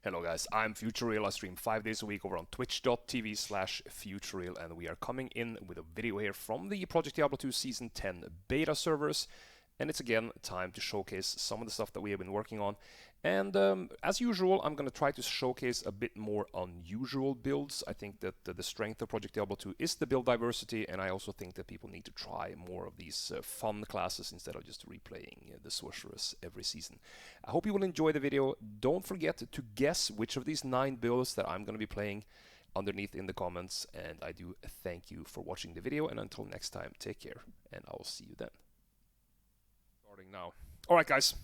Hello guys, I'm Futureal. I stream 5 days a week over on twitch.tv/Futureal, and we are coming in with a video here from the Project Diablo 2 Season 10 beta servers. And it's again time to showcase some of the stuff that we have been working on. And as usual, I'm going to try to showcase a bit more unusual builds. I think that the strength of Project Diablo 2 is the build diversity, and I also think that people need to try more of these fun classes instead of just replaying the Sorceress every season. I hope you will enjoy the video. Don't forget to guess which of these 9 builds that I'm going to be playing underneath in the comments, and I do thank you for watching the video, and until next time, take care, and I will see you then. Starting now. Alright guys,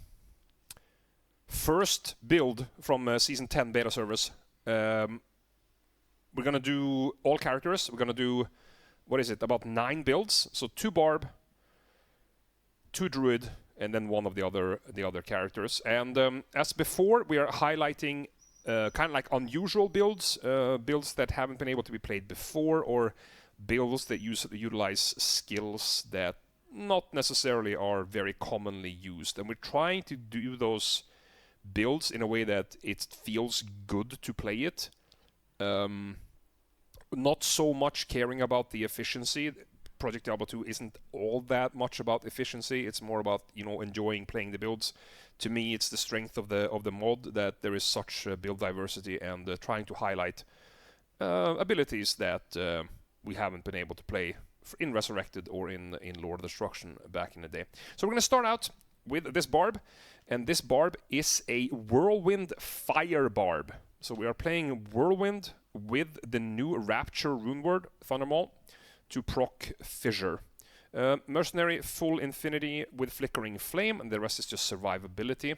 first build from Season 10 beta servers. We're gonna do all characters. We're gonna do, what is it, about 9 builds. So 2 Barb, 2 Druid, and then one of the other characters. And as before, we are highlighting kind of like unusual builds, builds that haven't been able to be played before, or builds that utilize skills that not necessarily are very commonly used. And we're trying to do those builds in a way that it feels good to play it. Not so much caring about the efficiency. Project Diablo 2 isn't all that much about efficiency. It's more about, you know, enjoying playing the builds. To me, it's the strength of the mod that there is such build diversity, and trying to highlight abilities that we haven't been able to play in Resurrected or in Lord of Destruction back in the day. So we're going to start out with this Barb, and this Barb is a Whirlwind Fire Barb. So we are playing Whirlwind with the new Rapture runeword, Thundermaul, to proc Fissure. Mercenary, full infinity with Flickering Flame, and the rest is just survivability.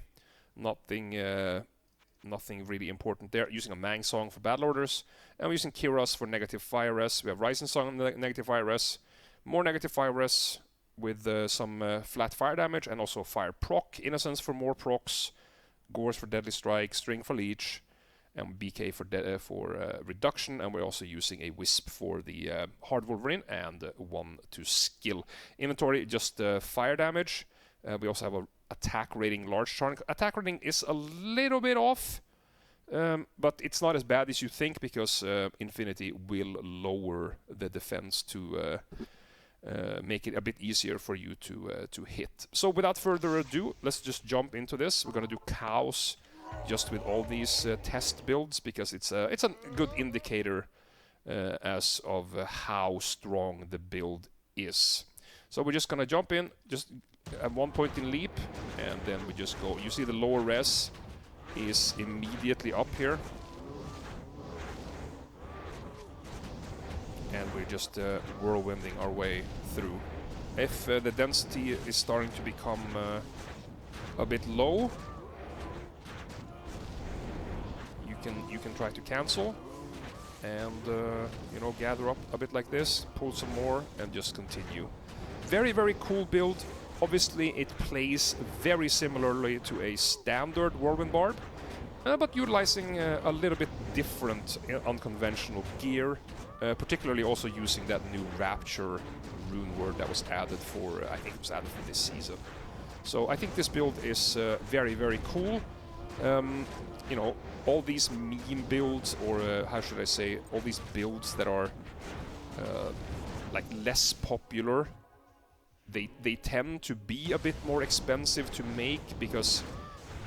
Nothing really important there. Using a Mang Song for battle orders, and we're using Kiras for negative fire res. We have Rising Song on the negative fire res, more negative fire res with some flat fire damage, and also fire proc. Innocence for more procs, Gores for deadly strike, String for leech, and BK for reduction. And we're also using a Wisp for the hard Wolverine, and 1 to skill. Inventory, just fire damage. We also have a attack rating large chunk. Attack rating is a little bit off, but it's not as bad as you think, because Infinity will lower the defense to make it a bit easier for you to hit. So without further ado, let's just jump into this. We're gonna do cows just with all these test builds, because it's a good indicator as of how strong the build is. So we're just gonna jump in, just at one point in leap, and then we just go. You see the lower res is immediately up here, and we're just whirlwinding our way through. If the density is starting to become a bit low, you can try to cancel, and you know, gather up a bit like this, pull some more, and just continue. Very, very cool build. Obviously, it plays very similarly to a standard Whirlwind Barb, but utilizing a little bit different, unconventional gear, particularly also using that new Rapture runeword that was added for, I think it was added for this season. So I think this build is very, very cool. You know, all these meme builds, or how should I say, all these builds that are like less popular, they tend to be a bit more expensive to make, because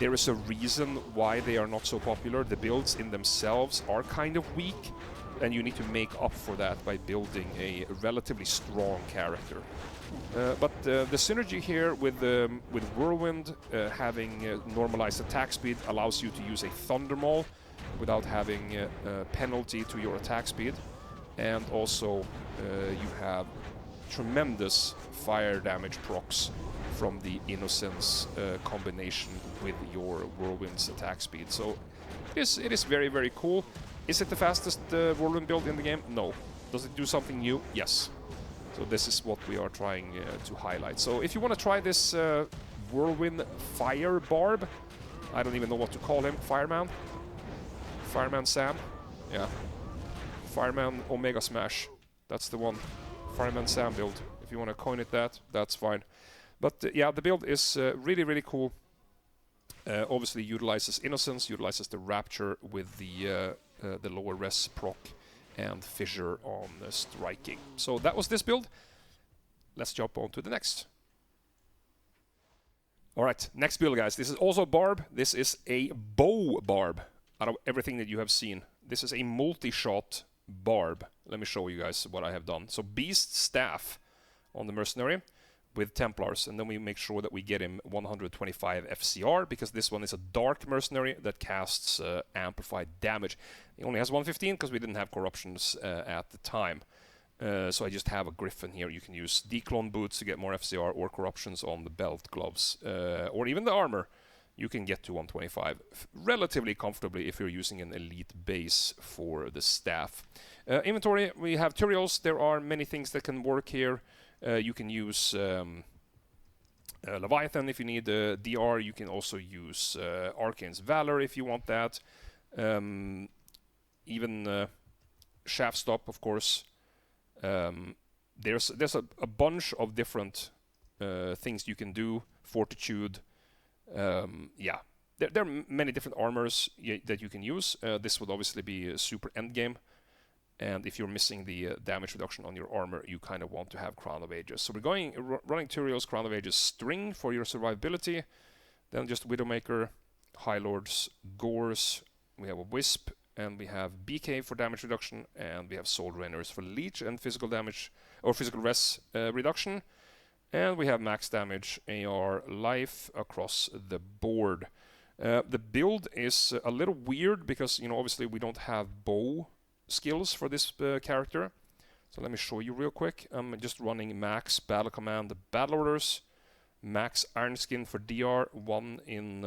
there is a reason why they are not so popular. The builds in themselves are kind of weak, and you need to make up for that by building a relatively strong character. But the synergy here with Whirlwind having normalized attack speed allows you to use a Thundermaul without having a penalty to your attack speed, and also you have tremendous fire damage procs from the Innocence combination with your Whirlwind's attack speed. So it is very, very cool. Is it the fastest Whirlwind build in the game? No. Does it do something new? Yes. So this is what we are trying to highlight. So if you want to try this Whirlwind Fire Barb, I don't even know what to call him, Fireman? Fireman Sam? Yeah. Fireman Omega Smash. That's the one. Fireman Sam build. If you want to coin it that, that's fine. But yeah, the build is really, really cool. Obviously utilizes Innocence, utilizes the Rapture with the lower res proc, and Fissure on striking. So that was this build. Let's jump on to the next. Alright, next build, guys. This is also Barb. This is a bow Barb out of everything that you have seen. This is a multi-shot Barb. Let me show you guys what I have done. So Beast Staff on the Mercenary with Templars, and then we make sure that we get him 125 FCR, because this one is a dark mercenary that casts amplified damage. He only has 115 because we didn't have corruptions at the time. So I just have a Griffin here. You can use Declone boots to get more FCR, or corruptions on the belt, gloves, or even the armor. You can get to 125 relatively comfortably if you're using an elite base for the staff. Inventory, we have Futureals. There are many things that can work here. You can use Leviathan if you need DR. You can also use Arcane's Valor if you want that. Even Shaft Stop, of course. There's a bunch of different things you can do. Fortitude. Yeah, there are many different armors that you can use. This would obviously be a super endgame. And if you're missing the damage reduction on your armor, you kind of want to have Crown of Ages. So we're running Turiel's Crown of Ages String for your survivability. Then just Widowmaker, High Lords, Gores. We have a Wisp, and we have BK for damage reduction, and we have Soul Drainers for Leech and physical damage, or physical res reduction. And we have max damage, AR, life across the board. The build is a little weird because, you know, obviously we don't have bow skills for this character. So let me show you real quick. I'm just running max Battle Command Battle Orders, max Iron Skin for DR, 1 in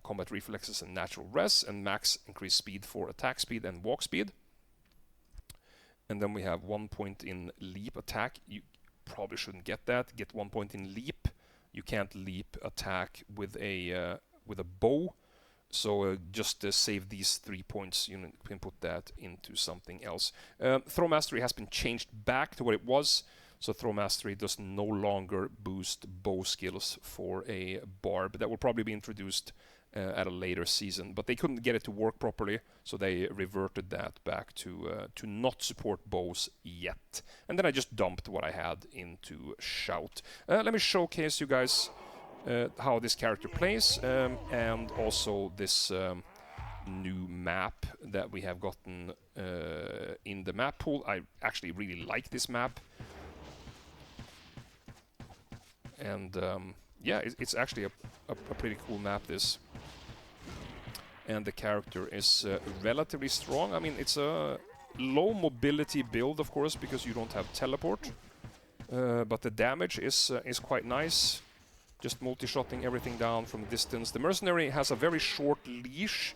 combat reflexes and natural res, and max increased speed for attack speed and walk speed. And then we have 1 point in leap attack. You probably shouldn't get that. Get 1 point in leap. You can't leap attack with a bow. So just save these 3 points. You can put that into something else. Throw Mastery has been changed back to what it was. So Throw Mastery does no longer boost bow skills for a Barb. That will probably be introduced at a later season. But they couldn't get it to work properly, so they reverted that back to not support bows yet. And then I just dumped what I had into Shout. Let me showcase you guys how this character plays, and also this new map that we have gotten in the map pool. I actually really like this map. And yeah, it's actually a pretty cool map, this. And the character is relatively strong. I mean, it's a low mobility build, of course, because you don't have teleport. But the damage is quite nice. Just multi-shotting everything down from a distance. The mercenary has a very short leash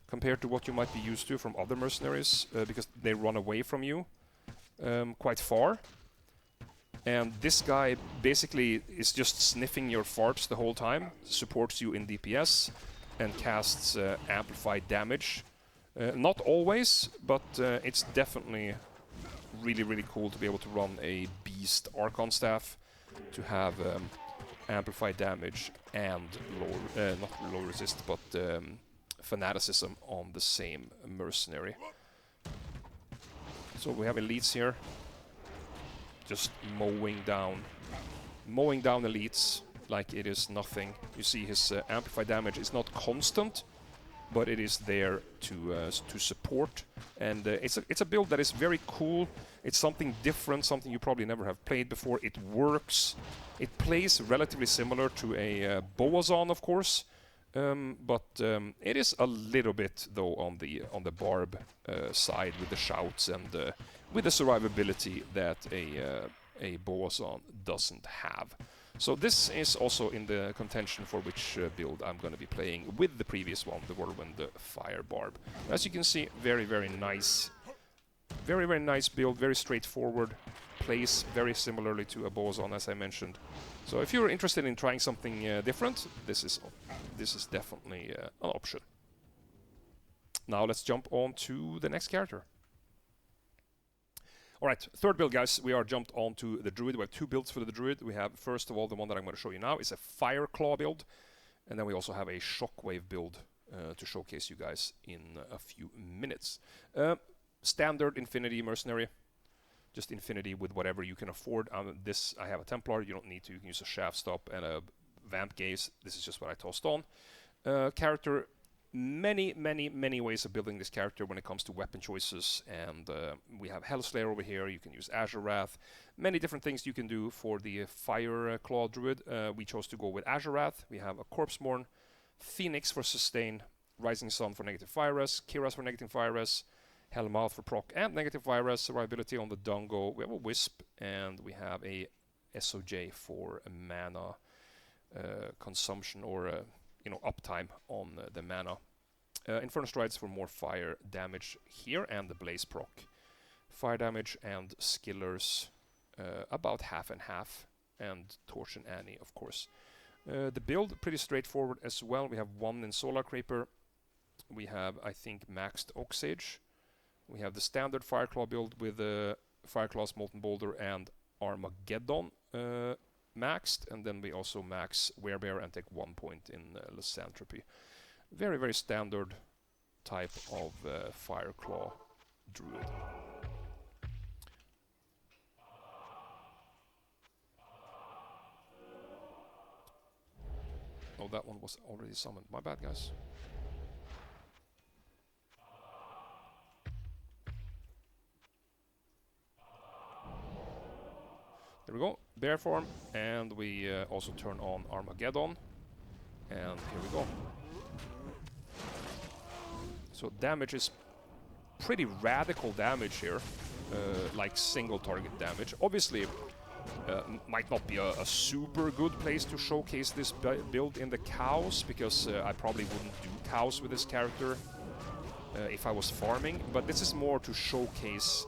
compared to what you might be used to from other mercenaries, because they run away from you quite far. And this guy basically is just sniffing your farts the whole time, supports you in DPS, and casts amplified damage. Not always, but it's definitely really, really cool to be able to run a Beast Archon Staff, to have amplified damage and not low resist, but fanaticism on the same mercenary. So we have elites here, just mowing down elites like it is nothing. You see his amplified damage is not constant, but it is there to support, and it's a build that is very cool. It's something different, something you probably never have played before. It works. It plays relatively similar to a Boazon, of course, but it is a little bit though on the Barb side, with the shouts and with the survivability that a Boazon doesn't have. So this is also in the contention for which build I'm going to be playing with the previous one, the Whirwind Fire Barb. As you can see, very, very nice. Very, very nice build, very straightforward. Plays very similarly to a Boazon, as I mentioned. So if you're interested in trying something different, this is definitely an option. Now let's jump on to the next character. Alright, third build, guys. We are jumped onto the Druid. We have 2 builds for the Druid. We have, first of all, the one that I'm going to show you now is a Fire Claw build. And then we also have a Shockwave build to showcase you guys in a few minutes. Standard Infinity Mercenary. Just Infinity with whatever you can afford. This, I have a Templar, you don't need to. You can use a Shaft Stop and a Vamp Gaze. This is just what I tossed on. Character, many ways of building this character when it comes to weapon choices. And we have Hellslayer over here. You can use Azure Wrath. Many different things you can do for the Fire Claw Druid. We chose to go with Azure Wrath. We have a Corpsemourne, Phoenix for sustain, Rising Sun for negative fire res, Kiras for negative fire res, Hellmouth for proc and negative fire res, survivability on the Dungo. We have a Wisp, and we have a SOJ for a mana consumption or uptime on the mana. Inferno Strides for more fire damage here, and the Blaze proc. Fire damage and Skillers about half and half, and Torch and Annie, of course. The build, pretty straightforward as well. We have one in Solar Creeper. We have, I think, maxed Oxage. We have the standard Fireclaw build with Fireclaw's Molten Boulder and Armageddon maxed. And then we also max Werebear and take 1 point in Lysanthropy. Very standard type of Fireclaw Druid. Oh, that one was already summoned. My bad, guys. There we go. Bear form. And we also turn on Armageddon. And here we go. So damage is pretty radical damage here. Like single target damage. Obviously, might not be a super good place to showcase this build in the cows, because I probably wouldn't do cows with this character if I was farming, but this is more to showcase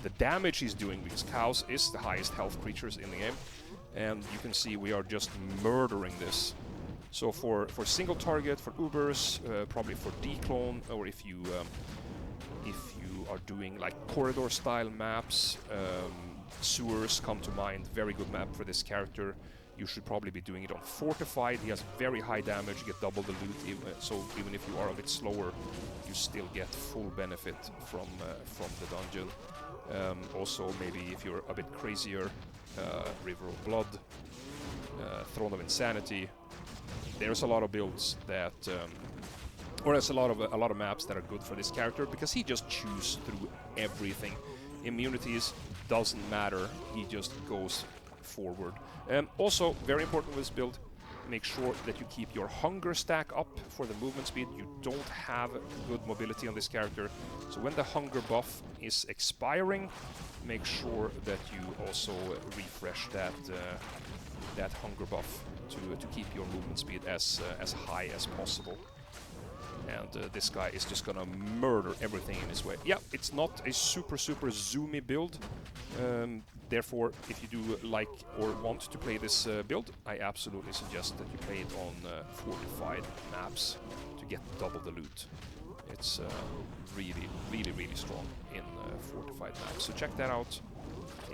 the damage he's doing, because cows is the highest health creatures in the game, and you can see we are just murdering this. So for single target, for Ubers, probably for declone, or if you are doing like corridor style maps, Sewers come to mind. Very good map for this character. You should probably be doing it on Fortified. He has very high damage. You get double the loot, so even if you are a bit slower, you still get full benefit from the dungeon. Also, maybe if you're a bit crazier, River of Blood, Throne of Insanity. There's a lot of builds that, or there's a lot of maps that are good for this character, because he just chews through everything. Immunities doesn't matter, he just goes forward. Also, very important with this build, make sure that you keep your hunger stack up for the movement speed. You don't have good mobility on this character, so when the hunger buff is expiring, make sure that you also refresh that hunger buff to keep your movement speed as high as possible. And this guy is just gonna murder everything in his way. Yeah, it's not a super zoomy build. Therefore, if you do like or want to play this build, I absolutely suggest that you play it on fortified maps to get double the loot. It's really strong in fortified maps. So check that out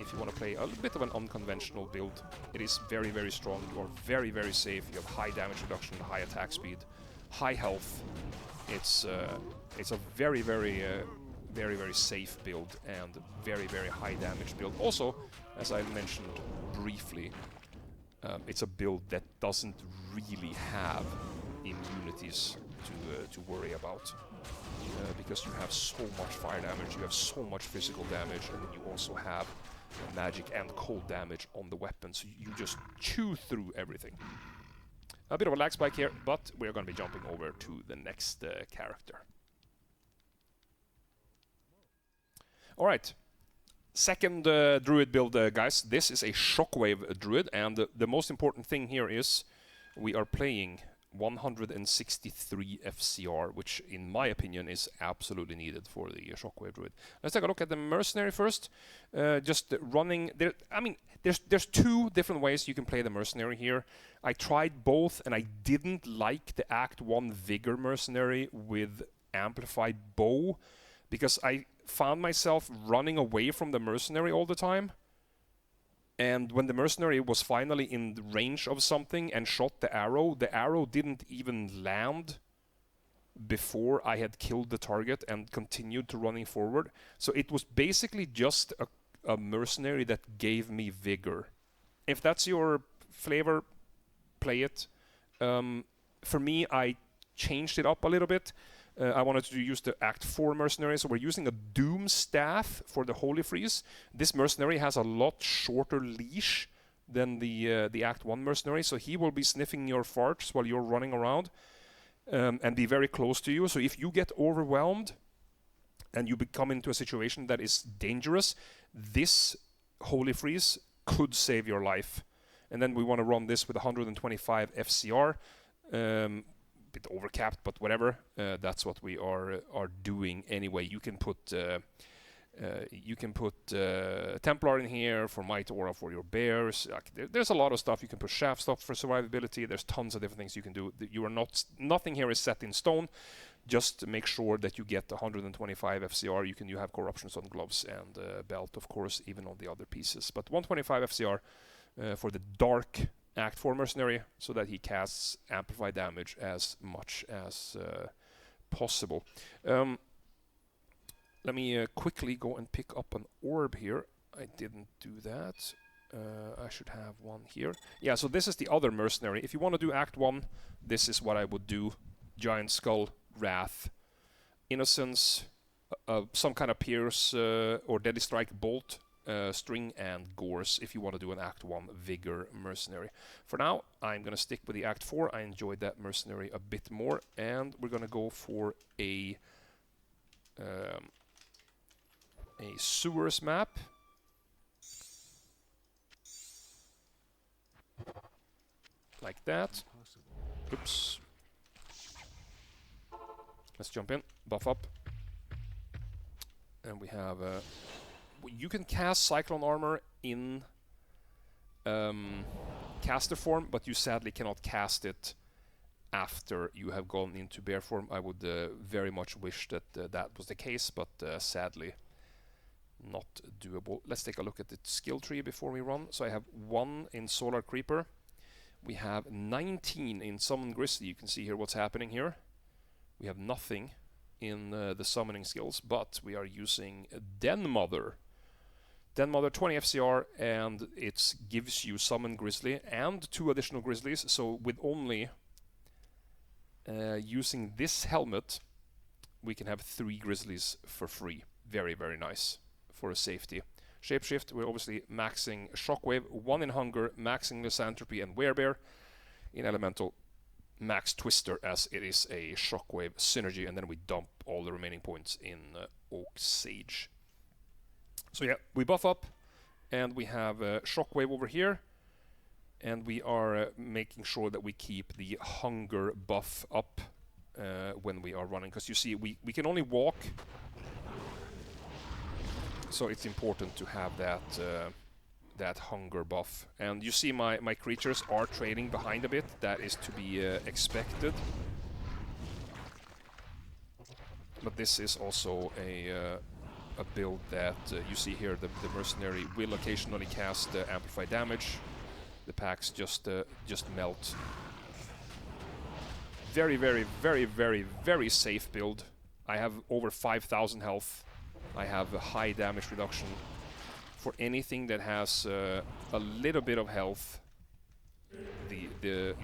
if you want to play a little bit of an unconventional build. It is very strong. You are very safe. You have high damage reduction, high attack speed, high health. It's a very safe build and very high damage build. Also, as I mentioned briefly, it's a build that doesn't really have immunities to worry about, because you have so much fire damage, you have so much physical damage, and then you also have magic and cold damage on the weapon, so you just chew through everything. A bit of a lag spike here, but we're going to be jumping over to the next character. Alright, second druid build, guys. This is a Shockwave Druid, and the most important thing here is we are playing 163 FCR, which in my opinion is absolutely needed for the Shockwave Druid. Let's take a look at the Mercenary first. Just running there. I mean, there's two different ways you can play the Mercenary here. I tried both, and I didn't like the Act 1 Vigor Mercenary with Amplified Bow, because I found myself running away from the Mercenary all the time. And when the mercenary was finally in the range of something and shot the arrow didn't even land before I had killed the target and continued to running forward. So it was basically just a mercenary that gave me vigor. If that's your flavor, play it. For me, I changed it up a little bit. I wanted to use the Act 4 mercenary, so we're using a Doom Staff for the Holy Freeze. This mercenary has a lot shorter leash than the Act 1 mercenary, so he will be sniffing your farts while you're running around and be very close to you. So if you get overwhelmed and you become into a situation that is dangerous, this Holy Freeze could save your life. And then we want to run this with 125 FCR. Bit overcapped, but whatever. That's what we are doing anyway. You can put Templar in here for Might Aura for your bears. There's a lot of stuff. You can put Shaft stuff for survivability. There's tons of different things you can do. Nothing here is set in stone. Just make sure that you get 125 FCR. You have corruptions on gloves and belt, of course, even on the other pieces. But 125 FCR for the Dark Act 4 mercenary, so that he casts amplify damage as much as possible. Let me quickly go and pick up an orb here. I didn't do that. I should have one here. Yeah, so this is the other mercenary. If you want to do Act 1, this is what I would do. Giant Skull, Wrath, Innocence, some kind of Pierce or Deadly Strike Bolt, String, and Gorse if you want to do an Act 1 Vigor mercenary. For now, I'm going to stick with the Act 4. I enjoyed that mercenary a bit more, and we're going to go for a sewers map. Like that. Oops. Let's jump in, buff up. And we have you can cast Cyclone Armor in caster form, but you sadly cannot cast it after you have gone into bear form. I would very much wish that that was the case, but sadly not doable. Let's take a look at the skill tree before we run. So I have 1 in Solar Creeper. We have 19 in Summon Grizzly. You can see here what's happening here. We have nothing in the summoning skills, but we are using Den Mother. Den Mother 20 FCR, and it gives you Summon Grizzly and 2 additional Grizzlies. So with only using this helmet, we can have 3 Grizzlies for free. Very, very nice for a safety. Shapeshift, we're obviously maxing Shockwave, 1 in Hunger, maxing Lysanthropy and Werebear. In Elemental, max Twister, as it is a Shockwave synergy, and then we dump all the remaining points in Oak Sage. So yeah, we buff up, and we have Shockwave over here, and we are making sure that we keep the Hunger buff up when we are running, because you see, we can only walk, so it's important to have that Hunger buff. And you see my creatures are trailing behind a bit. That is to be expected. But this is also a build that you see here. The mercenary will occasionally cast amplify damage. The packs just melt. Very, very, very, very, very safe build. I have over 5,000 health. I have a high damage reduction. For anything that has a little bit of health, you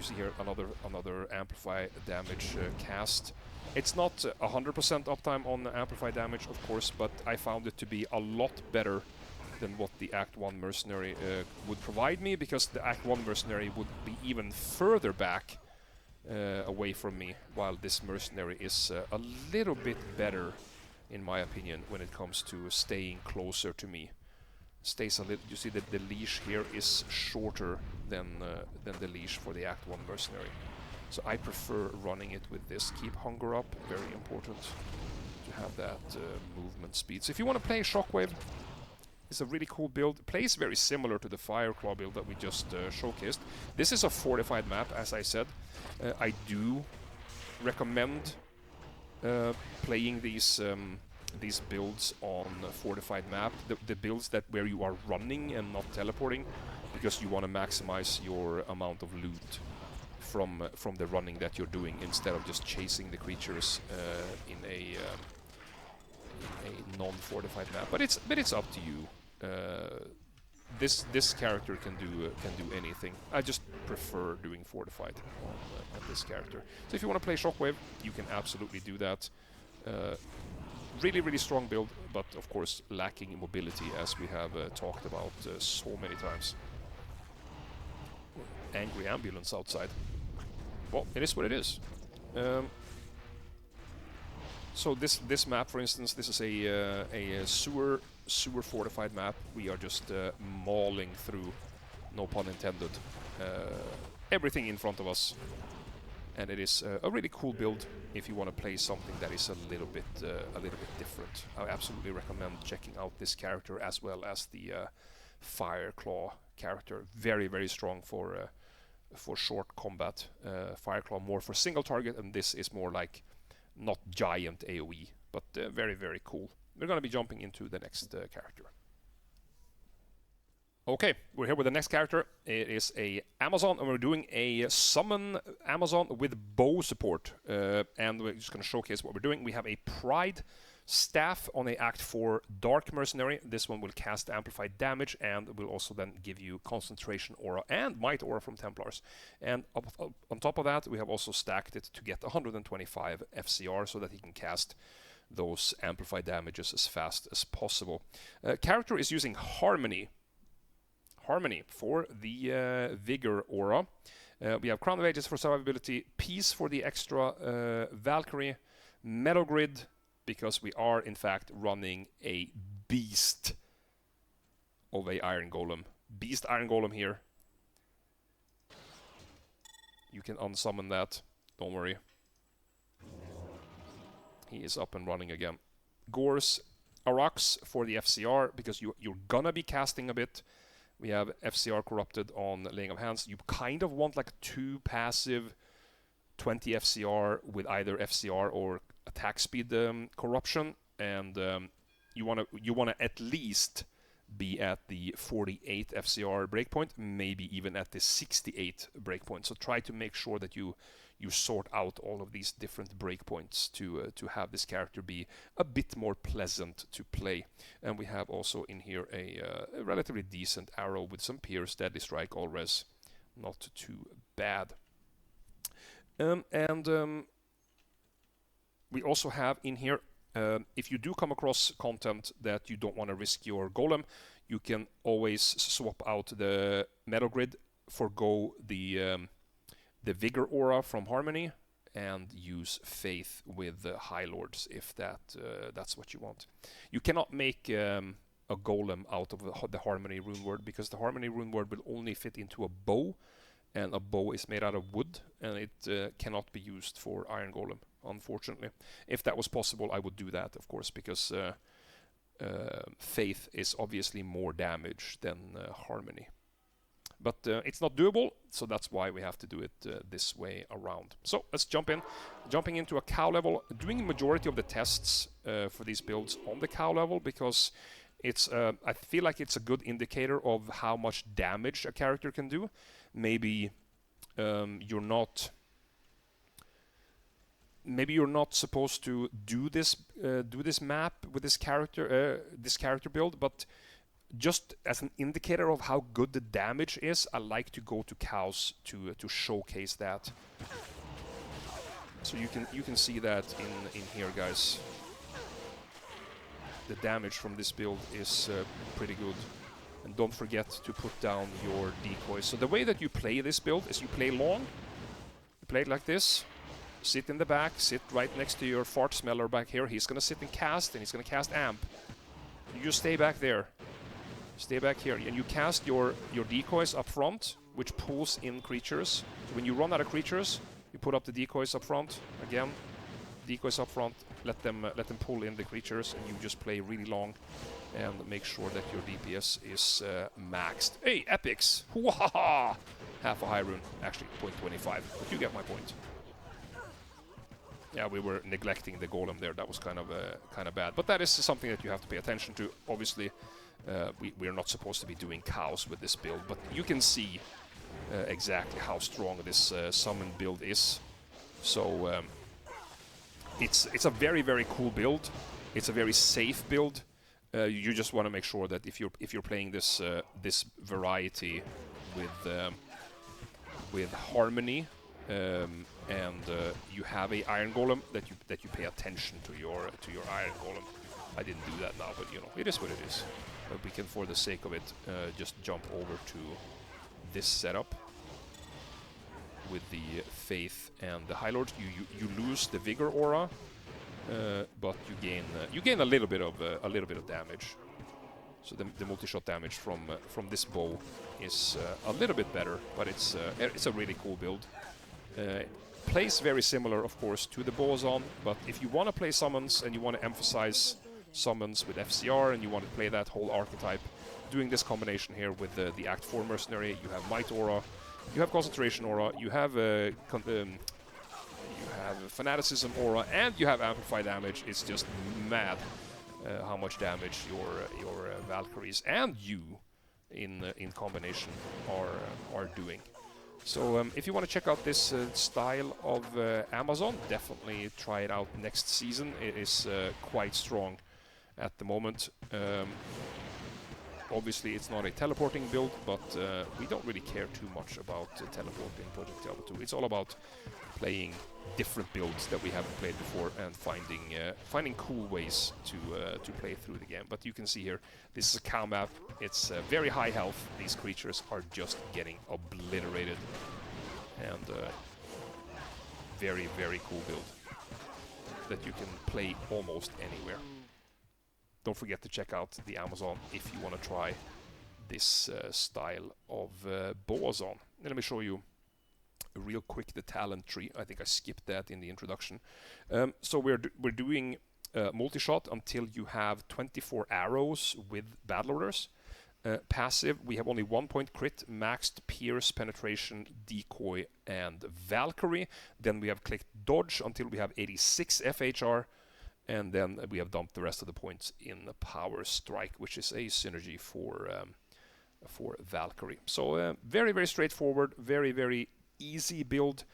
see here another amplify damage cast. It's not 100% uptime on amplify damage, of course, but I found it to be a lot better than what the Act 1 mercenary would provide me, because the Act 1 mercenary would be even further back away from me, while this mercenary is a little bit better, in my opinion, when it comes to staying closer to me. Stays a little. You see that the leash here is shorter than the leash for the Act 1 mercenary. So I prefer running it with this. Keep Hunger up, very important to have that movement speed. So if you want to play Shockwave, it's a really cool build. It plays very similar to the Fireclaw build that we just showcased. This is a fortified map, as I said. I do recommend playing these these builds on a fortified map, the builds that where you are running and not teleporting, because you want to maximize your amount of loot from the running that you're doing, instead of just chasing the creatures in a non-fortified map. But it's up to you. This character can do anything. I just prefer doing fortified on this character. So if you want to play Shockwave, you can absolutely do that. Really strong build, but of course lacking mobility, as we have talked about so many times. Angry ambulance outside. Well, it is what it is. So this map, for instance, this is a sewer fortified map. We are just mauling through, no pun intended, everything in front of us, and it is a really cool build if you want to play something that is a little bit different. I absolutely recommend checking out this character as well as the Fireclaw character. Very strong for short combat. Fireclaw more for single target, and this is more like not giant AoE, but very cool. We're going to be jumping into the next character. Okay, we're here with the next character. It is a Amazon, and we're doing a summon Amazon with bow support. And we're just going to showcase what we're doing. We have a Pride staff on a Act 4 Dark Mercenary. This one will cast amplified damage and will also then give you concentration aura and might aura from Templars. And on top of that, we have also stacked it to get 125 FCR so that he can cast those amplified damages as fast as possible. Character is using Harmony for the Vigor aura. We have Crown of Ages for survivability, Peace for the extra Valkyrie, Metal Grid, because we are in fact running a beast of a Iron Golem. Beast Iron Golem here. You can unsummon that, don't worry. He is up and running again. Gorse Arax for the FCR, because you're gonna be casting a bit. We have FCR corrupted on Laying of Hands. You kind of want like 2 passive 20 FCR with either FCR or attack speed corruption, and you wanna at least be at the 48 FCR breakpoint, maybe even at the 68 breakpoint. So try to make sure that you sort out all of these different breakpoints to have this character be a bit more pleasant to play. And we have also in here a relatively decent arrow with some Pierce, Deadly Strike, All Res. Not too bad. We also have in here, if you do come across content that you don't want to risk your Golem, you can always swap out the Metal Grid, forgo the Vigor aura from Harmony, and use Faith with the High Lords if that's what you want. You cannot make a Golem out of the Harmony rune word, because the Harmony rune word will only fit into a bow, and a bow is made out of wood, and it cannot be used for Iron Golem, unfortunately. If that was possible, I would do that, of course, because Faith is obviously more damage than Harmony. But it's not doable, so that's why we have to do it this way around. So let's jump in. Jumping into a cow level, doing the majority of the tests for these builds on the cow level, because it's I feel like it's a good indicator of how much damage a character can do. Maybe you're not supposed to do this map with this character build, but just as an indicator of how good the damage is, I like to go to cows to showcase that. So you can see that in here, guys. The damage from this build is pretty good. And don't forget to put down your decoys. So the way that you play this build is you play long. You play it like this. Sit in the back, sit right next to your fart smeller back here. He's gonna sit and he's gonna cast amp. You just stay back there. Stay back here, and you cast your decoys up front, which pulls in creatures. So when you run out of creatures, you put up the decoys up front. Again, decoys up front. Let them pull in the creatures, and you just play really long, and make sure that your DPS is maxed. Hey, epics! Wahaha! Half a high rune, actually 0.25, but you get my point. Yeah, we were neglecting the Golem there. That was kind of bad. But that is something that you have to pay attention to. Obviously, we're not supposed to be doing cows with this build, but you can see exactly how strong this summon build is. So it's a very, very cool build. It's a very safe build. You just want to make sure that if you're playing this this variety with harmony, and you have a Iron Golem, that you pay attention to your Iron Golem. I didn't do that now, but you know, it is what it is. We can, for the sake of it, just jump over to this setup with the Faith and the High Lord. You lose the Vigor aura, but you gain a little bit of damage. So the multi-shot damage from this bow is a little bit better, but it's a really cool build. Plays very similar, of course, to the Boazon, but if you want to play summons and you want to emphasize summons with FCR and you want to play that whole archetype, doing this combination here with the Act 4 Mercenary, you have Might Aura, you have Concentration Aura, you have Fanaticism Aura, and you have Amplify Damage. It's just mad how much damage your Valkyries and you in combination are doing. So if you want to check out this style of Amazon, definitely try it out next season. It is quite strong at the moment. Obviously it's not a teleporting build, but we don't really care too much about teleporting Project Diablo 2. It's all about playing different builds that we haven't played before and finding cool ways to play through the game. But you can see here, this is a cow map. It's very high health. These creatures are just getting obliterated, and very, very cool build that you can play almost anywhere. Don't forget to check out the Amazon if you want to try this style of Boazon. And let me show you real quick the talent tree. I think I skipped that in the introduction. So we're doing multi-shot until you have 24 arrows with battle orders. Passive, we have only 1 point crit, maxed pierce, penetration, decoy, and Valkyrie. Then we have clicked dodge until we have 86 FHR, and then we have dumped the rest of the points in power strike, which is a synergy for Valkyrie. So very, very straightforward, very, very easy build.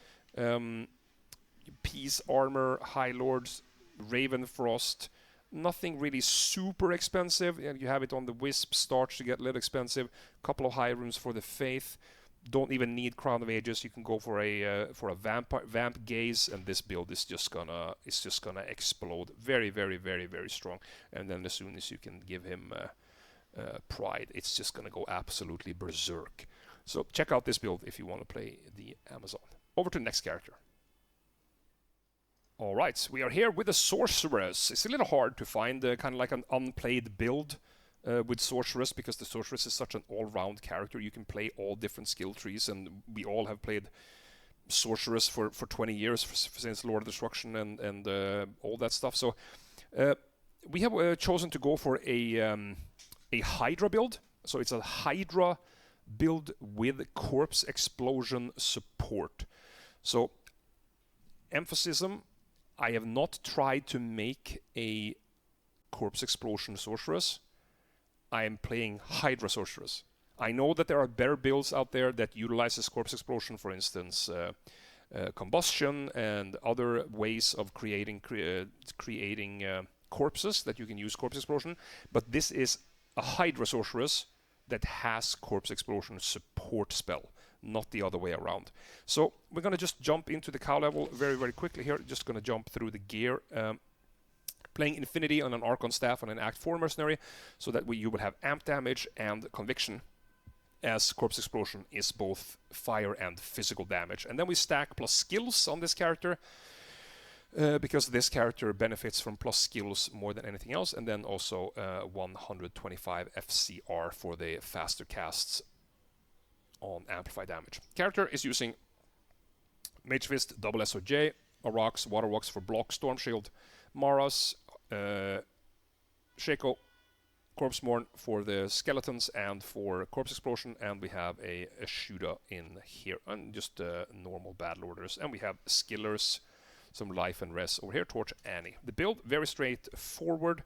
Peace armor, High Lords, Ravenfrost. Nothing really super expensive. You have it on the Wisp, starts to get a little expensive. Couple of high rooms for the Faith. Don't even need Crown of Ages. You can go for a Vamp Gaze, and this build is just gonna explode. Very, very, very, very strong. And then as soon as you can give him Pride, it's just gonna go absolutely berserk. So check out this build if you want to play the Amazon. Over to the next character. Alright, we are here with the Sorceress. It's a little hard to find kind of like an unplayed build with Sorceress, because the Sorceress is such an all-round character. You can play all different skill trees, and we all have played Sorceress for 20 years, since Lord of Destruction and all that stuff. So we have chosen to go for a Hydra build. So it's a Hydra build with Corpse Explosion support. So emphasis, I have not tried to make a Corpse Explosion Sorceress. I am playing Hydra Sorceress. I know that there are better builds out there that utilizes Corpse Explosion, for instance, combustion and other ways of creating corpses that you can use Corpse Explosion. But this is a Hydra Sorceress that has Corpse Explosion support spell, not the other way around. So we're going to just jump into the cow level very, very quickly here. Just going to jump through the gear. Playing Infinity on an Archon Staff on an Act 4 Mercenary, so that you will have amp damage and conviction, as Corpse Explosion is both fire and physical damage. And then we stack plus skills on this character, because this character benefits from plus skills more than anything else, and then also 125 FCR for the faster casts on Amplify damage. Character is using Mage Fist, double SOJ, Aurochs, Water Walks for block, Storm Shield, Maras, Shaco, Corpse Mourn for the skeletons and for Corpse Explosion, and we have a Shuda in here, and just normal battle orders. And we have Skillers, some life and res over here towards Annie. The build, very straightforward.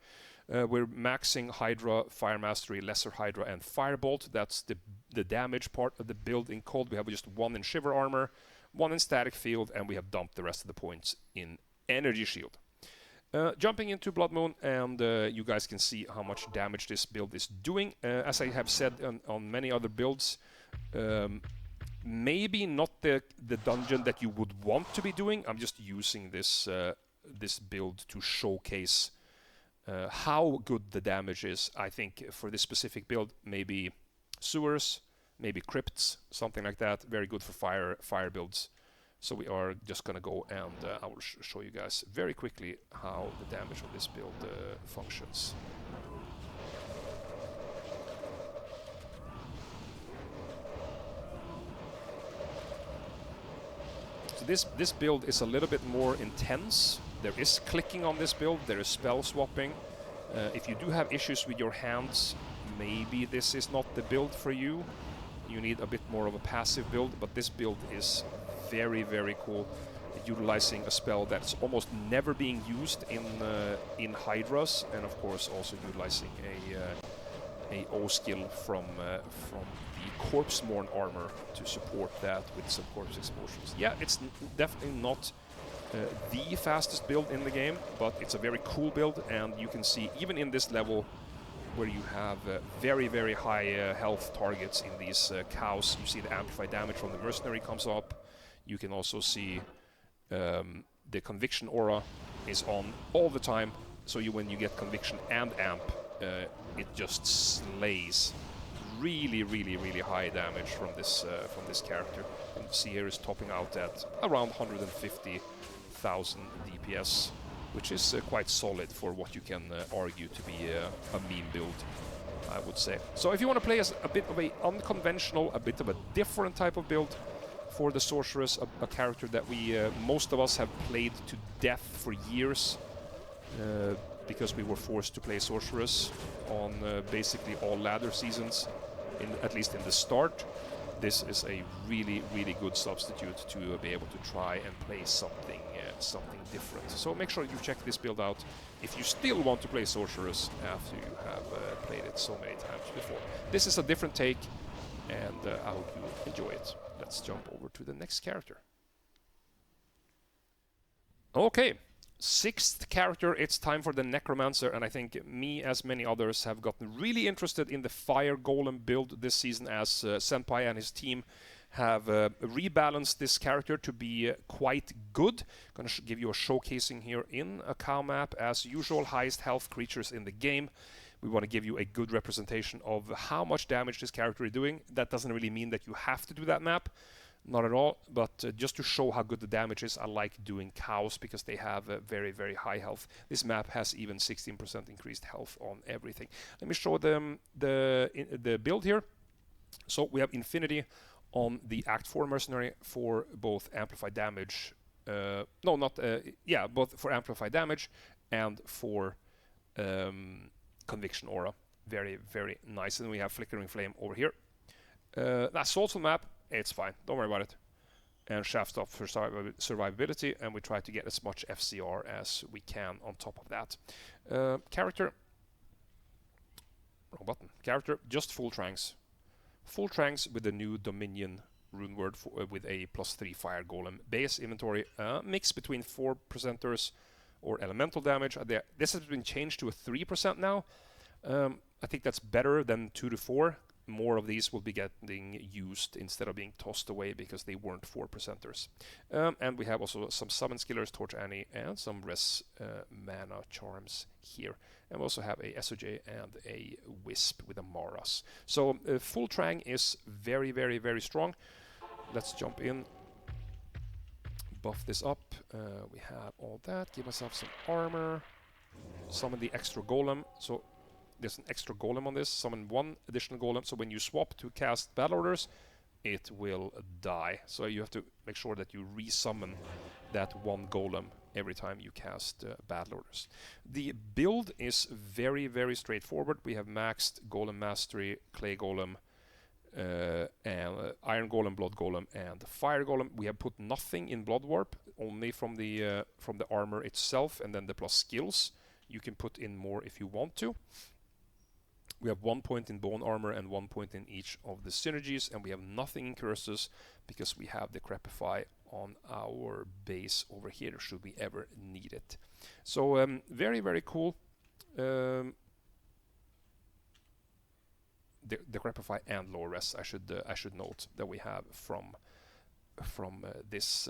We're maxing Hydra, Fire Mastery, Lesser Hydra, and Firebolt. That's the damage part of the build in Cold. We have just 1 in Shiver Armor, 1 in Static Field, and we have dumped the rest of the points in Energy Shield. Jumping into Blood Moon, and you guys can see how much damage this build is doing. As I have said on many other builds, maybe not the dungeon that you would want to be doing. I'm just using this this build to showcase how good the damage is. I think for this specific build, maybe sewers, maybe crypts, something like that. Very good for fire builds. So we are just gonna go and I will show you guys very quickly how the damage of this build functions. So this build is a little bit more intense. There is clicking on this build, there is spell swapping. If you do have issues with your hands, maybe this is not the build for you. You need a bit more of a passive build, but this build is very, very cool, utilizing a spell that's almost never being used in Hydras, and of course also utilizing a O skill from the Corpse-Morn armor to support that with some corpse explosions. Yeah, it's definitely not the fastest build in the game, but it's a very cool build, and you can see even in this level where you have very, very high health targets in these cows, you see the amplified damage from the mercenary comes up. You can also see the conviction aura is on all the time, so when you get conviction and amp, it just slays really, really, really high damage from this character. And you see here is topping out at around 150,000 DPS, which is quite solid for what you can argue to be a meme build, I would say. So if you want to play as a bit of a unconventional, a bit of a different type of build for the Sorceress, a character that we, most of us have played to death for years, because we were forced to play Sorceress on basically all ladder seasons, at least in the start. This is a really, really good substitute to be able to try and play something different. So make sure you check this build out if you still want to play Sorceress after you have played it so many times before. This is a different take, and I hope you enjoy it. Let's jump over to the next character. Okay, 6th character, it's time for the Necromancer, and I think me, as many others, have gotten really interested in the Fire Golem build this season, as Senpai and his team have rebalanced this character to be quite good. Gonna give you a showcasing here in a cow map. As usual, highest health creatures in the game. We want to give you a good representation of how much damage this character is doing. That doesn't really mean that you have to do that map. Not at all, but just to show how good the damage is, I like doing cows because they have very, very high health. This map has even 16% increased health on everything. Let me show them the build here. So we have Infinity on the Act 4 Mercenary for both amplified damage. Both for amplified damage and for Conviction Aura. Very, very nice. And we have Flickering Flame over here. That's Soulful map. It's fine, don't worry about it. And Shaft Stop for survivability, and we try to get as much FCR as we can on top of that. Character, wrong button. Character, just full tranks. Full tranks with the new Dominion rune word with a +3 Fire Golem base inventory. Mix between 4%ers or elemental damage. This has been changed to a 3% now. I think that's better than 2 to 4. More of these will be getting used instead of being tossed away because they weren't 4%ers. And we have also some summon skillers, Torch Annie, and some res mana charms here. And we also have a SOJ and a Wisp with a Maras. So full Trang is very, very, very strong. Let's jump in. Buff this up. We have all that. Give myself some armor. Summon the extra golem. So there's an extra golem on this. Summon 1 additional golem. So when you swap to cast battle orders, it will die. So you have to make sure that you resummon that 1 golem every time you cast battle orders. The build is very, very straightforward. We have maxed Golem Mastery, Clay Golem, and Iron Golem, Blood Golem, and Fire Golem. We have put nothing in Blood Warp. only from the armor itself, and then the plus skills. You can put in more if you want to. We have 1 point in bone armor and 1 point in each of the synergies, and we have nothing in curses because we have the Crepify on our base over here should we ever need it. So very, very cool. The Crepify and low res, I should note that we have from this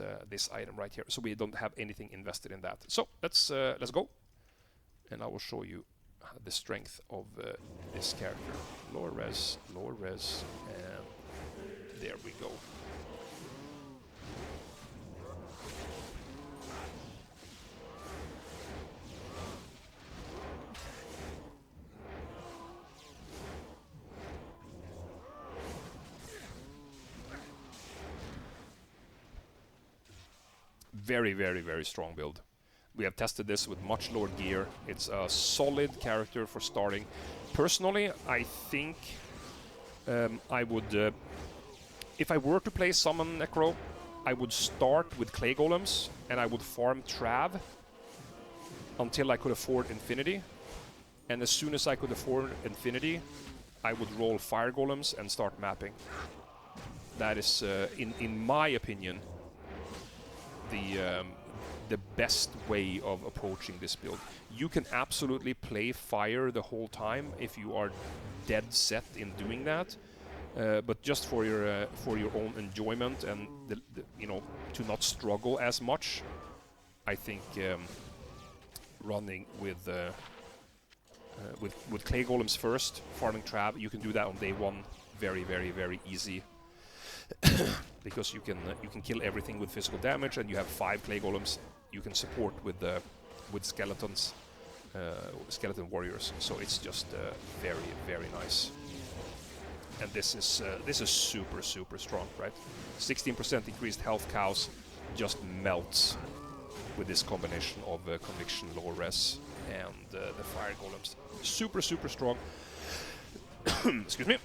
item right here. So we don't have anything invested in that. So let's go, and I will show you the strength of this character. Lower res, and there we go. Very, very, very strong build. We have tested this with much lower gear. It's a solid character for starting. Personally, I think I would... if I were to play Summon Necro, I would start with Clay Golems, and I would farm Trav until I could afford Infinity. And as soon as I could afford Infinity, I would roll Fire Golems and start mapping. That is, in my opinion, the best way of approaching this build. You can absolutely play fire the whole time if you are dead set in doing that, but just for your own enjoyment and you know, to not struggle as much, I think running with Clay Golems first, farming Trav, you can do that on day one, very, very, very easy. Because you can kill everything with physical damage, and you have 5 Clay Golems you can support with skeletons, skeleton warriors. So it's just very, very nice. And this is super, super strong, right? 16% increased health cows just melts with this combination of conviction, low res, and the fire golems. Super, super strong. Excuse me.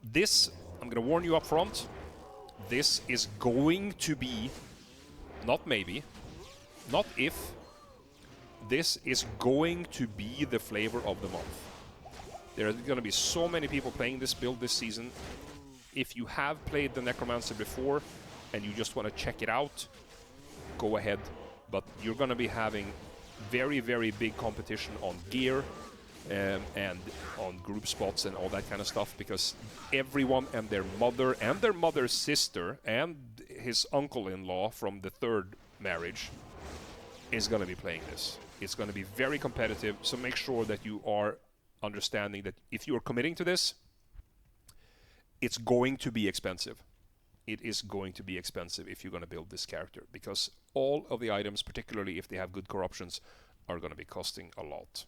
This, I'm gonna warn you up front, this is going to be, not maybe, not if, this is going to be the flavor of the month. There are gonna be so many people playing this build this season. If you have played the Necromancer before and you just want to check it out, go ahead. But you're gonna be having very, very big competition on gear, and on group spots and all that kind of stuff, because everyone and their mother's sister and his uncle-in-law from the 3rd marriage is going to be playing this. It's going to be very competitive, so make sure that you are understanding that if you are committing to this, it's going to be expensive. It is going to be expensive if you're going to build this character, because all of the items, particularly if they have good corruptions, are going to be costing a lot.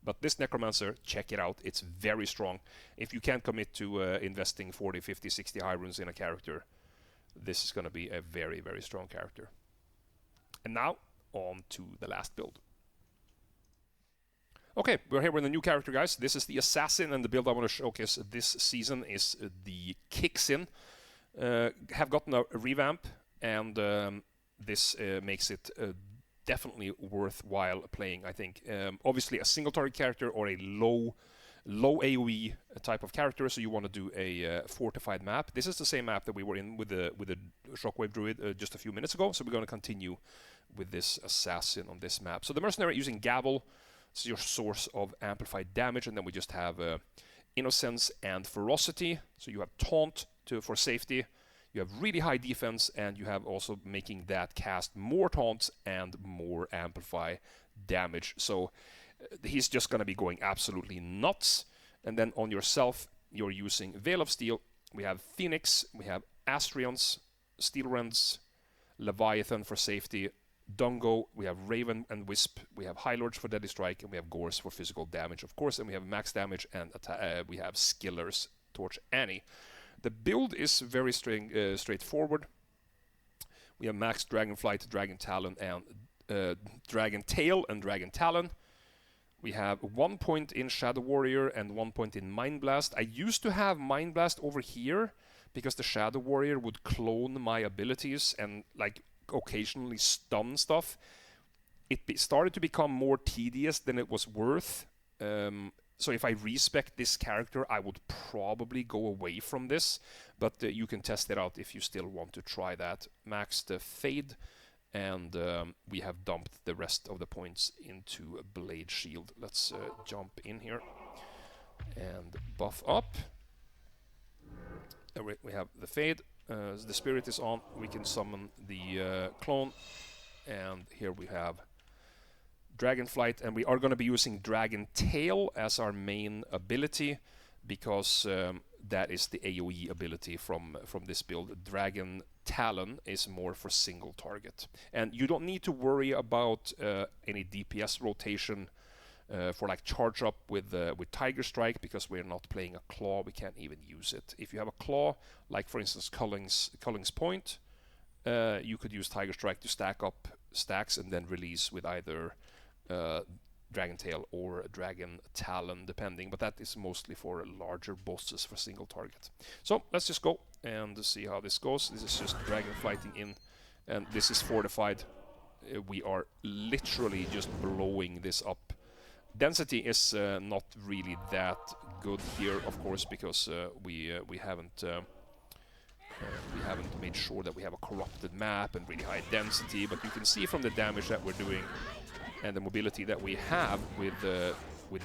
But this Necromancer, check it out. It's very strong. If you can't commit to investing 40, 50, 60 high runes in a character, this is going to be a very, very strong character. And now, on to the last build. Okay, we're here with a new character, guys. This is the Assassin, and the build I want to showcase this season is the Kixin. Have gotten a revamp, and this makes it definitely worthwhile playing, I think. Obviously a single target character or a low AoE type of character, so you want to do a fortified map. This is the same map that we were in with the Shockwave Druid just a few minutes ago, so we're going to continue with this Assassin on this map. So the Mercenary using Gavel, it's your source of amplified damage, and then we just have Innocence and Ferocity, so you have Taunt for safety. You have really high defense, and you have also making that cast more taunts and more amplify damage. So he's just going to be going absolutely nuts. And then on yourself, you're using Veil of Steel. We have Phoenix, we have Astrions, Steel Rends, Leviathan for safety, Dungo, we have Raven and Wisp, we have High Lords for Deadly Strike, and we have Gores for physical damage, of course, and we have max damage, and we have Skillers, Torch Annie. The build is very straightforward. We have max Dragonflight, Dragon Talon, and Dragon Tail and Dragon Talon. We have 1 point in Shadow Warrior and 1 point in Mind Blast. I used to have Mind Blast over here because the Shadow Warrior would clone my abilities, and like occasionally stun stuff, it started to become more tedious than it was worth. So if I respect this character, I would probably go away from this, but you can test it out if you still want to try that. Max the Fade, and we have dumped the rest of the points into a Blade Shield. Let's jump in here and buff up. We have the Fade, the Spirit is on, we can summon the Clone, and here we have Dragonflight, and we are going to be using Dragon Tail as our main ability, because that is the AoE ability from this build. Dragon Talon is more for single target, and you don't need to worry about any DPS rotation for like charge up with Tiger Strike, because we're not playing a Claw. We can't even use it. If you have a Claw, like for instance Culling's Point, you could use Tiger Strike to stack up stacks and then release with either Dragon Tail or Dragon Talon, depending, but that is mostly for larger bosses for single target. So let's just go and see how this goes. This is just Dragon Flighting in, and this is fortified. We are literally just blowing this up. Density is not really that good here, of course, because we haven't made sure that we have a corrupted map and really high density, but you can see from the damage that we're doing and the mobility that we have with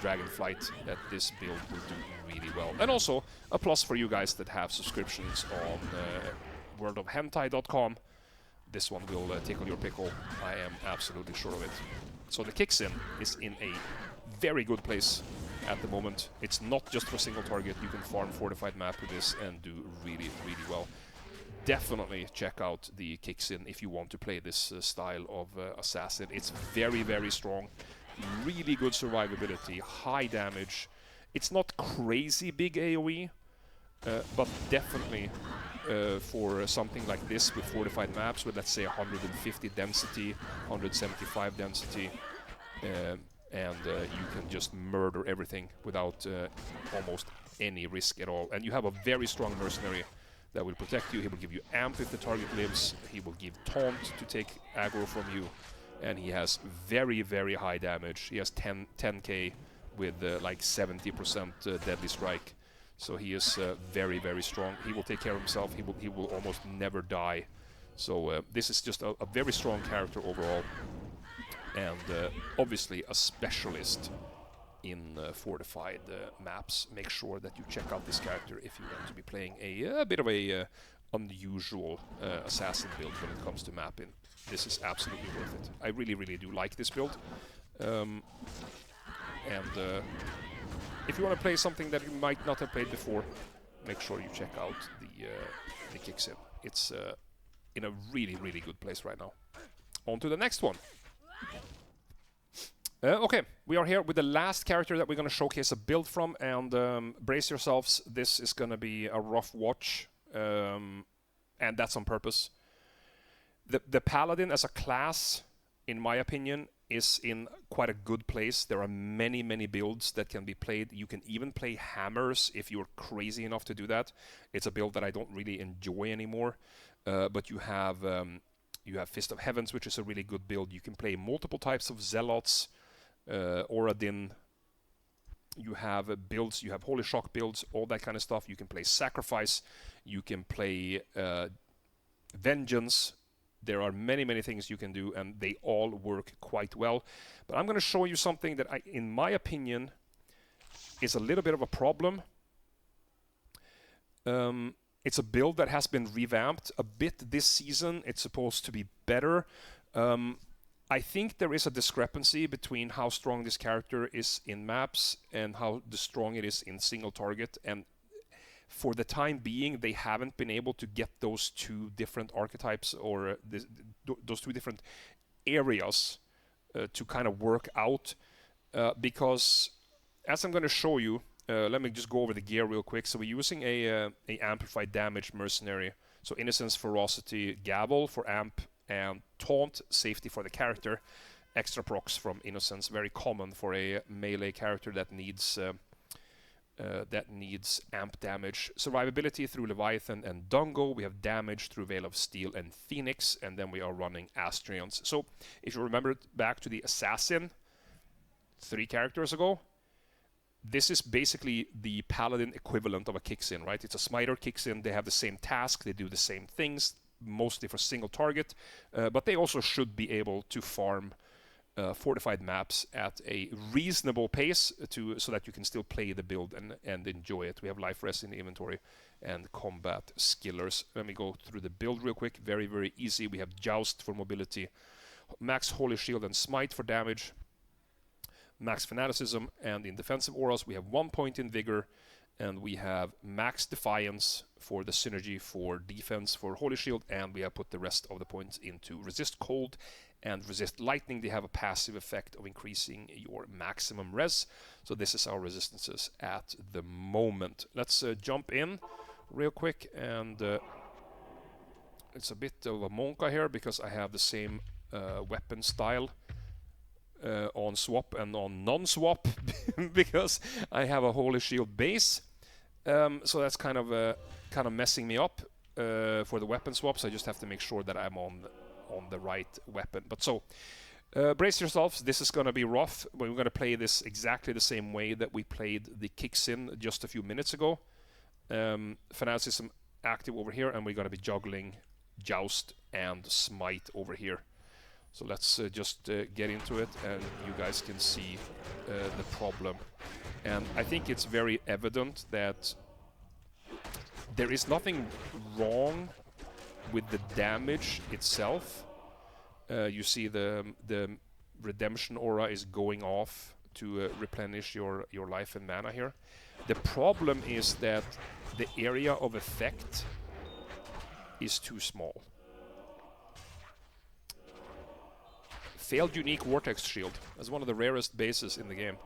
Dragonflight that this build will do really well. And also a plus for you guys that have subscriptions on worldofhentai.com. This one will tickle your pickle. I am absolutely sure of it. So the Kixin is in a very good place at the moment. It's not just for single target. You can farm fortified map with this and do really, really well. Definitely check out the Kixin if you want to play this style of assassin. It's very, very strong. Really good survivability, high damage. It's not crazy big AoE, but definitely for something like this with fortified maps with, let's say, 150 density, 175 density, and you can just murder everything without almost any risk at all. And you have a very strong mercenary that will protect you. He will give you amp if the target lives. He will give taunt to take aggro from you, and he has very, very high damage. He has 10k with like 70% deadly strike. So he is very, very strong. He will take care of himself. He will almost never die. So this is just a very strong character overall, and obviously a specialist in fortified maps. Make sure that you check out this character if you want to be playing a bit of a unusual assassin build when it comes to mapping. This is absolutely worth it. I really, really do like this build. And if you want to play something that you might not have played before, make sure you check out the Kixin. It's in a really, really good place right now. On to the next one. Okay, we are here with the last character that we're going to showcase a build from, and brace yourselves, this is going to be a rough watch, and that's on purpose. The Paladin as a class, in my opinion, is in quite a good place. There are many, many builds that can be played. You can even play hammers if you're crazy enough to do that. It's a build that I don't really enjoy anymore, but you have Fist of Heavens, which is a really good build. You can play multiple types of Zealots, Oradin. You have builds, you have Holy Shock builds, all that kind of stuff. You can play Sacrifice, you can play Vengeance. There are many, many things you can do, and they all work quite well. But I'm going to show you something that, in my opinion, is a little bit of a problem. It's a build that has been revamped a bit this season. It's supposed to be better. I think there is a discrepancy between how strong this character is in maps and how strong it is in single target. And for the time being, they haven't been able to get those two different archetypes or those two different areas to kind of work out. Because, as I'm going to show you, let me just go over the gear real quick. So we're using a amplified damage mercenary. So Innocence, Ferocity, Gavel for amp, and Taunt, safety for the character. Extra procs from Innocence, very common for a melee character that needs that needs amp damage. Survivability through Leviathan and Dungo. We have damage through Veil of Steel and Phoenix, and then we are running Astrions. So if you remember back to the Assassin 3 characters ago, this is basically the Paladin equivalent of a kicks-in, right? It's a Smiter kicks-in. They have the same task. They do the same things, mostly for single target, but they also should be able to farm fortified maps at a reasonable pace so that you can still play the build and enjoy it. We have life rest in the inventory and combat skillers. Let me go through the build real quick. Very, very easy. We have Joust for mobility, max Holy Shield and Smite for damage, max Fanaticism, and in defensive auras we have 1 point in Vigor, and we have max Defiance for the synergy for defense for Holy Shield, and we have put the rest of the points into Resist Cold and Resist Lightning. They have a passive effect of increasing your maximum res. So this is our resistances at the moment. Let's jump in real quick, and it's a bit of a monka here because I have the same weapon style on swap and on non-swap because I have a Holy Shield base. So that's kind of messing me up for the weapon swaps. I just have to make sure that I'm on the right weapon. But so brace yourselves. This is going to be rough. We're going to play this exactly the same way that we played the kicks-in just a few minutes ago. Fanaticism active over here, and we're going to be juggling Joust and Smite over here. So let's just get into it, and you guys can see the problem. And I think it's very evident that there is nothing wrong with the damage itself. You see the redemption aura is going off to replenish your life and mana here. The problem is that the area of effect is too small. Failed unique Vortex Shield as one of the rarest bases in the game.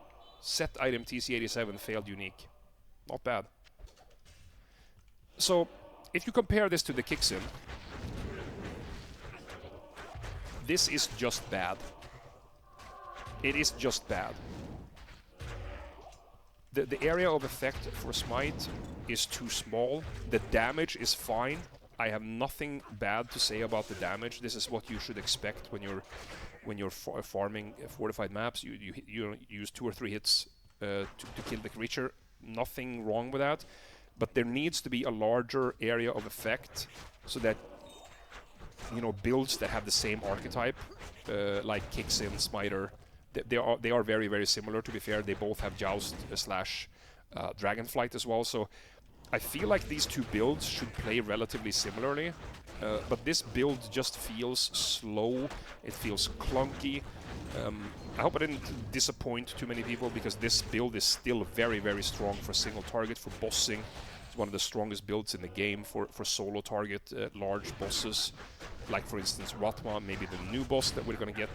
Set item TC87 failed unique. Not bad. So, if you compare this to the kicks-in, this is just bad. It is just bad. The area of effect for Smite is too small. The damage is fine. I have nothing bad to say about the damage. This is what you should expect when you're farming fortified maps. You use 2 or 3 hits to kill the creature. Nothing wrong with that, but there needs to be a larger area of effect so that, you know, builds that have the same archetype, like Kicks-in, Smiter, they are very, very similar. To be fair, they both have Joust slash Dragonflight as well. So I feel like these two builds should play relatively similarly, but this build just feels slow. It feels clunky. I hope I didn't disappoint too many people, because this build is still very, very strong for single target, for bossing. It's one of the strongest builds in the game for solo target large bosses, like for instance Ratma, maybe the new boss that we're going to get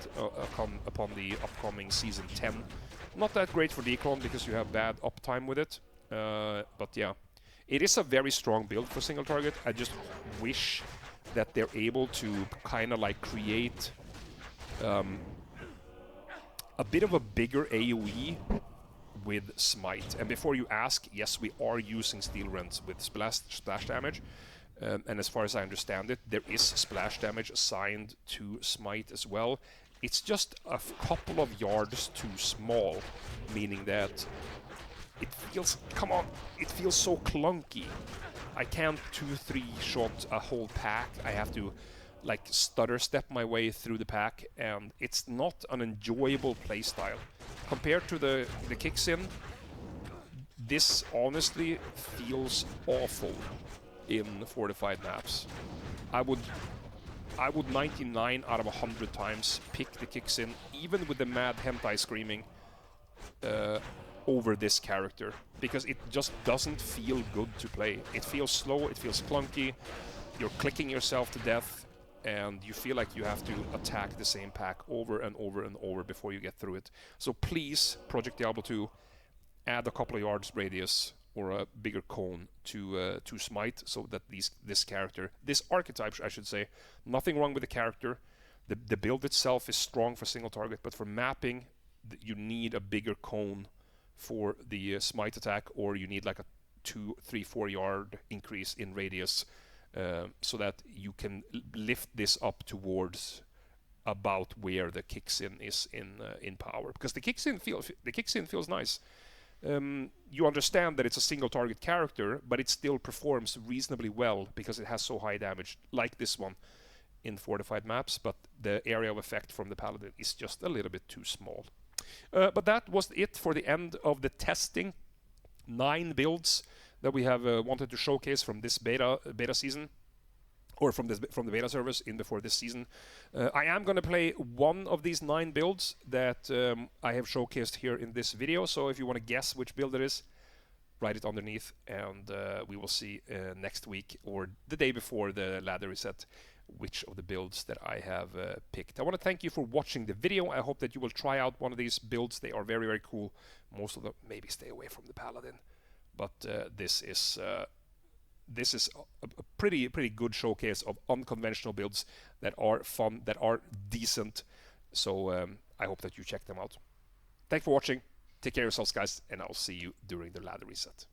upon the upcoming Season 10. Not that great for Decron because you have bad uptime with it, but yeah. It is a very strong build for single target. I just wish that they're able to kind of like create a bit of a bigger AoE with Smite. And before you ask, yes, we are using Steel Rent with splash damage. And as far as I understand it, there is splash damage assigned to Smite as well. It's just a couple of yards too small, meaning that it feels, come on, it feels so clunky. I can't 2-3 shot a whole pack. I have to like stutter step my way through the pack, and it's not an enjoyable playstyle. Compared to the Kicks-in, this honestly feels awful in fortified maps. I would 99 out of 100 times pick the Kicks-in, even with the mad hentai screaming, over this character, because it just doesn't feel good to play. It feels slow, it feels clunky, you're clicking yourself to death, and you feel like you have to attack the same pack over and over and over before you get through it. So please, Project Diablo 2, add a couple of yards radius or a bigger cone to Smite, so that this character, this archetype I should say, nothing wrong with the character, the build itself is strong for single target, but for mapping, you need a bigger cone for the smite attack, or you need like a 2, 3, 4 yard increase in radius, so that you can lift this up towards about where the kicks in is in power, because the kicks in feels nice. You understand that it's a single target character, but it still performs reasonably well because it has so high damage, like this one in fortified maps, but the area of effect from the paladin is just a little bit too small. But that was it for the end of the testing. 9 builds that we have wanted to showcase from this beta season, or from the beta service in before this season. I am going to play one of these 9 builds that I have showcased here in this video. So if you want to guess which build it is, write it underneath, and we will see next week or the day before the ladder reset which of the builds that I have picked. I want to thank you for watching the video. I hope that you will try out one of these builds. They are very, very cool. Most of them, maybe stay away from the paladin, but this is a pretty good showcase of unconventional builds that are fun, that are decent. So I hope that you check them out. Thanks for watching. Take care of yourselves, guys, and I'll see you during the ladder reset.